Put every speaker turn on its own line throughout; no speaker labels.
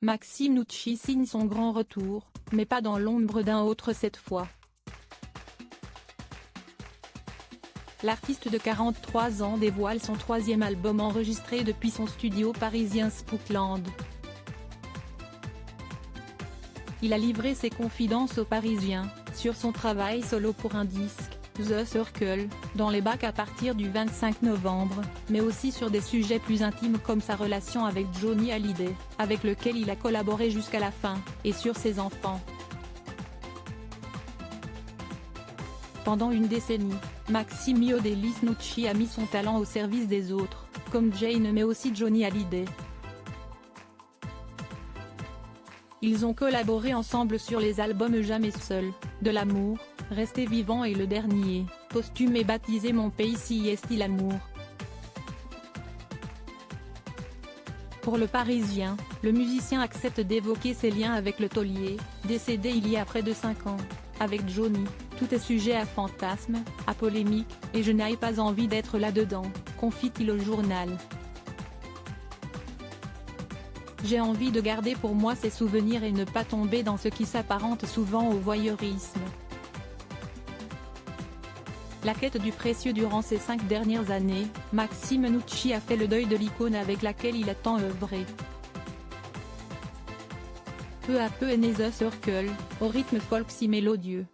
Maxime Nucci signe son grand retour, mais pas dans l'ombre d'un autre cette fois. L'artiste de 43 ans dévoile son troisième album enregistré depuis son studio parisien Spookland. Il a livré ses confidences aux Parisiens, sur son travail solo pour un disque, The Circle, dans les bacs à partir du 25 novembre, mais aussi sur des sujets plus intimes comme sa relation avec Johnny Hallyday, avec lequel il a collaboré jusqu'à la fin, et sur ses enfants. Pendant une décennie, Maxime Delis Nucci a mis son talent au service des autres, comme Jane mais aussi Johnny Hallyday. Ils ont collaboré ensemble sur les albums Jamais seul, De l'amour, Rester vivant et le dernier, posthume et baptisé Mon pays si est-il l'amour. Pour le Parisien, le musicien accepte d'évoquer ses liens avec le taulier, décédé il y a près de 5 ans. Avec Johnny, tout est sujet à fantasmes, à polémique, et je n'ai pas envie d'être là-dedans, confie-t-il au journal. J'ai envie de garder pour moi ces souvenirs et ne pas tomber dans ce qui s'apparente souvent au voyeurisme. La quête du précieux durant ces 5 dernières années, Maxime Nucci a fait le deuil de l'icône avec laquelle il a tant œuvré. Peu à peu est né The Circle, au rythme folk si mélodieux.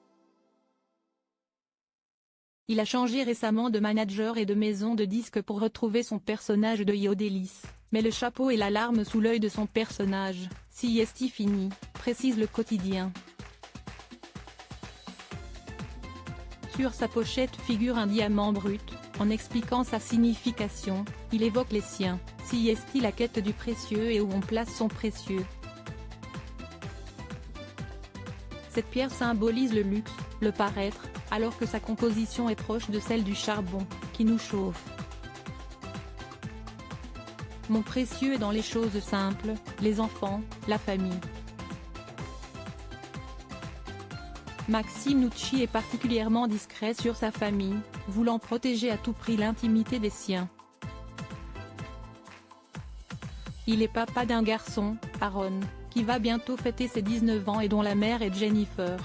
Il a changé récemment de manager et de maison de disques pour retrouver son personnage de Delis, mais le chapeau et la larme sous l'œil de son personnage, si est fini, précise le quotidien. Sur sa pochette figure un diamant brut, en expliquant sa signification, il évoque les siens, si est-il la quête du précieux et où on place son précieux. Cette pierre symbolise le luxe, le paraître, alors que sa composition est proche de celle du charbon, qui nous chauffe. Mon précieux est dans les choses simples, les enfants, la famille. Maxime Nucci est particulièrement discret sur sa famille, voulant protéger à tout prix l'intimité des siens. Il est papa d'un garçon, Aaron, qui va bientôt fêter ses 19 ans et dont la mère est Jennifer.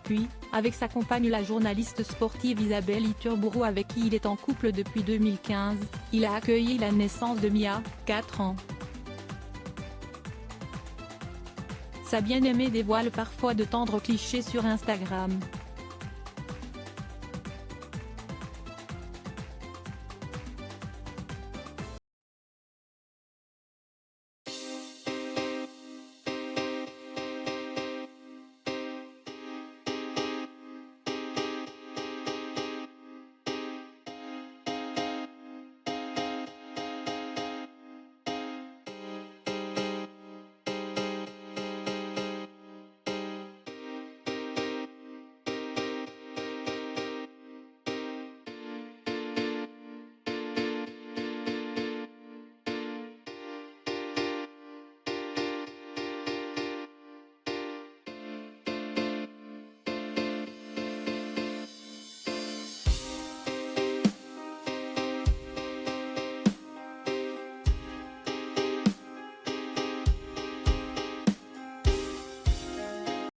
Puis, avec sa compagne la journaliste sportive Isabelle Iturburu avec qui il est en couple depuis 2015, il a accueilli la naissance de Mia, 4 ans. Sa bien-aimée dévoile parfois de tendres clichés sur Instagram.